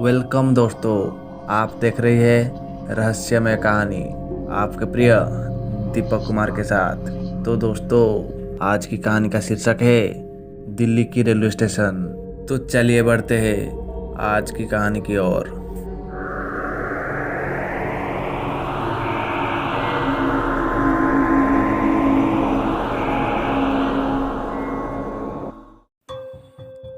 Welcome दोस्तों, आप देख रहे हैं रहस्यमय कहानी आपके प्रिय दीपक कुमार के साथ। तो दोस्तों, आज की कहानी का शीर्षक है दिल्ली की रेलवे स्टेशन। तो चलिए बढ़ते हैं आज की कहानी की ओर।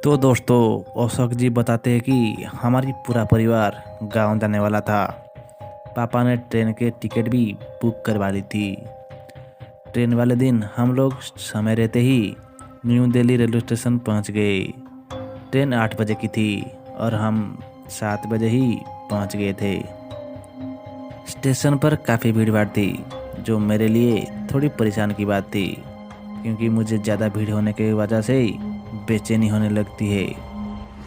तो दोस्तों, अशोक जी बताते हैं कि हमारी पूरा परिवार गांव जाने वाला था। पापा ने ट्रेन के टिकट भी बुक करवा ली थी। ट्रेन वाले दिन हम लोग समय रहते ही न्यू दिल्ली रेलवे स्टेशन पहुंच गए। ट्रेन 8 बजे की थी और हम 7 बजे ही पहुंच गए थे। स्टेशन पर काफ़ी भीड़ भाड़ थी, जो मेरे लिए थोड़ी परेशान की बात थी, क्योंकि मुझे ज़्यादा भीड़ होने की वजह से बेचैनी होने लगती है।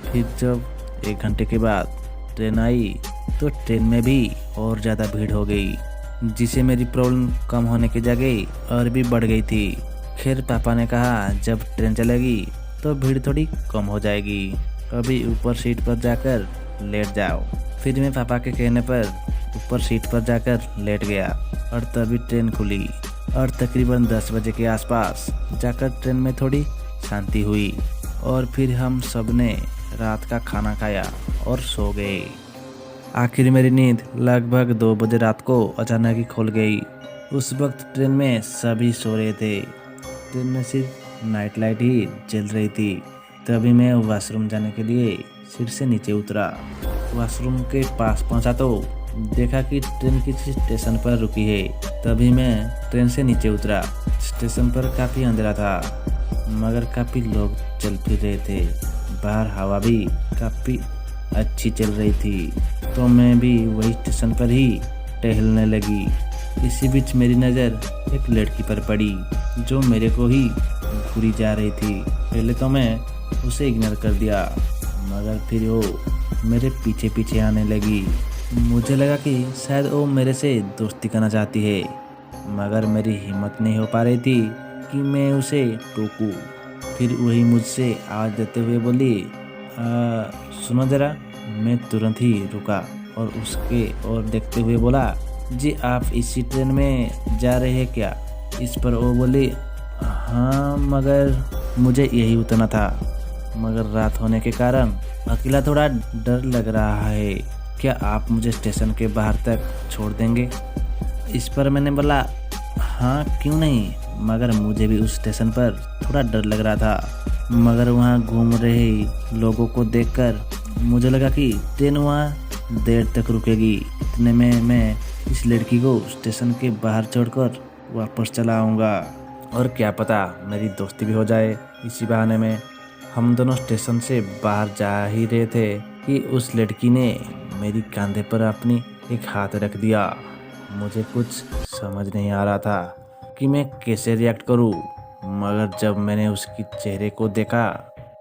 फिर जब 1 घंटे के बाद ट्रेन आई तो ट्रेन में भी और ज़्यादा भीड़ हो गई, जिससे मेरी प्रॉब्लम कम होने की जगह और भी बढ़ गई थी। खैर, पापा ने कहा जब ट्रेन चलेगी तो भीड़ थोड़ी कम हो जाएगी, अभी ऊपर सीट पर जाकर लेट जाओ। फिर मैं पापा के कहने पर ऊपर सीट पर जाकर लेट गया और तभी ट्रेन खुली और तकरीबन 10 बजे के आसपास जाकर ट्रेन में थोड़ी शांति हुई और फिर हम सब ने रात का खाना खाया और सो गए। आखिर मेरी नींद लगभग 2 बजे रात को अचानक ही खुल गई। उस वक्त ट्रेन में सभी सो रहे थे। ट्रेन में सिर्फ नाइट लाइट ही जल रही थी। तभी मैं वॉशरूम जाने के लिए सीट से नीचे उतरा। वॉशरूम के पास पहुंचा तो देखा कि ट्रेन किसी स्टेशन पर रुकी है। तभी मैं ट्रेन से नीचे उतरा। स्टेशन पर काफ़ी अंधेरा था, मगर काफ़ी लोग चल फिर रहे थे। बाहर हवा भी काफ़ी अच्छी चल रही थी, तो मैं भी वही स्टेशन पर ही टहलने लगी। इसी बीच मेरी नज़र एक लड़की पर पड़ी, जो मेरे को ही घूरी जा रही थी। पहले तो मैं उसे इग्नोर कर दिया, मगर फिर वो मेरे पीछे पीछे आने लगी। मुझे लगा कि शायद वो मेरे से दोस्ती करना चाहती है, मगर मेरी हिम्मत नहीं हो पा रही थी कि मैं उसे टोकूं। फिर वही मुझसे आवाज़ देते हुए बोली, सुनो ज़रा। मैं तुरंत ही रुका और उसके और देखते हुए बोला, जी आप इसी ट्रेन में जा रहे हैं क्या? इस पर वो बोली, हाँ, मगर मुझे यही उतरना था, मगर रात होने के कारण अकेला थोड़ा डर लग रहा है। क्या आप मुझे स्टेशन के बाहर तक छोड़ देंगे? इस पर मैंने बोला, हाँ क्यों नहीं, मगर मुझे भी उस स्टेशन पर थोड़ा डर लग रहा था। मगर वहाँ घूम रहे लोगों को देखकर मुझे लगा कि ट्रेन वहाँ देर तक रुकेगी। इतने में मैं इस लड़की को स्टेशन के बाहर छोड़कर वापस चला आऊँगा, और क्या पता मेरी दोस्ती भी हो जाए इसी बहाने में। हम दोनों स्टेशन से बाहर जा ही रहे थे कि उस लड़की ने मेरी कंधे पर अपनी एक हाथ रख दिया। मुझे कुछ समझ नहीं आ रहा था कि मैं कैसे रिएक्ट करूं, मगर जब मैंने उसकी चेहरे को देखा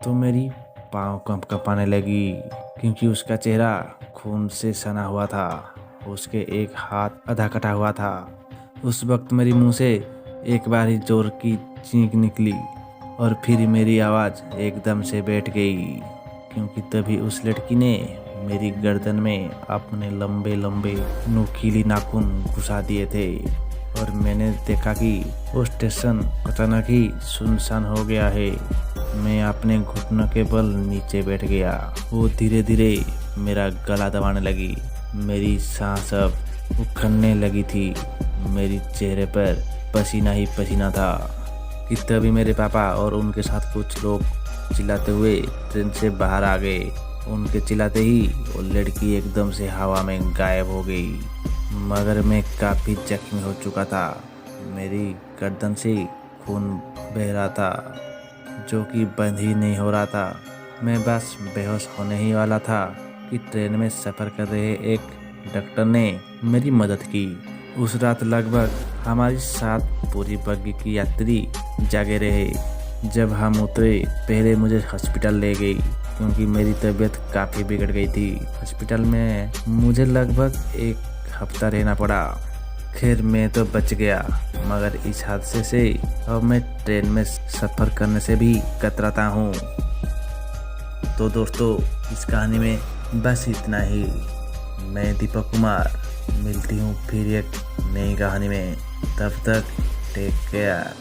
तो मेरी पाँव कंपाने लगी, क्योंकि उसका चेहरा खून से सना हुआ था। उसके एक हाथ आधा कटा हुआ था। उस वक्त मेरे मुंह से एक बार ही जोर की चीख निकली और फिर मेरी आवाज़ एकदम से बैठ गई, क्योंकि तभी उस लड़की ने मेरी गर्दन में अपने लंबे लंबे नुकीली नाखून घुसा दिए थे। और मैंने देखा कि वो स्टेशन अचानक ही सुनसान हो गया है। मैं अपने घुटनों के बल नीचे बैठ गया। वो धीरे धीरे मेरा गला दबाने लगी। मेरी सांस अब उखड़ने लगी थी। मेरी चेहरे पर पसीना ही पसीना था कि तभी मेरे पापा और उनके साथ कुछ लोग चिल्लाते हुए ट्रेन से बाहर आ गए। उनके चिल्लाते ही वो लड़की एकदम से हवा में गायब हो गई, मगर मैं काफ़ी जख्मी हो चुका था। मेरी गर्दन से खून बह रहा था, जो कि बंद ही नहीं हो रहा था। मैं बस बेहोश होने ही वाला था कि ट्रेन में सफ़र कर रहे एक डॉक्टर ने मेरी मदद की। उस रात लगभग हमारी 7 पूरी बग्गी की यात्री जागे रहे। जब हम उतरे, पहले मुझे हॉस्पिटल ले गई, क्योंकि मेरी तबीयत काफ़ी बिगड़ गई थी। हॉस्पिटल में मुझे लगभग 1 हफ्ता रहना पड़ा। खैर, मैं तो बच गया, मगर इस हादसे से अब मैं ट्रेन में सफ़र करने से भी कतराता हूँ। तो दोस्तों, इस कहानी में बस इतना ही। मैं दीपक कुमार, मिलती हूँ फिर एक नई कहानी में। तब तक टेक केयर।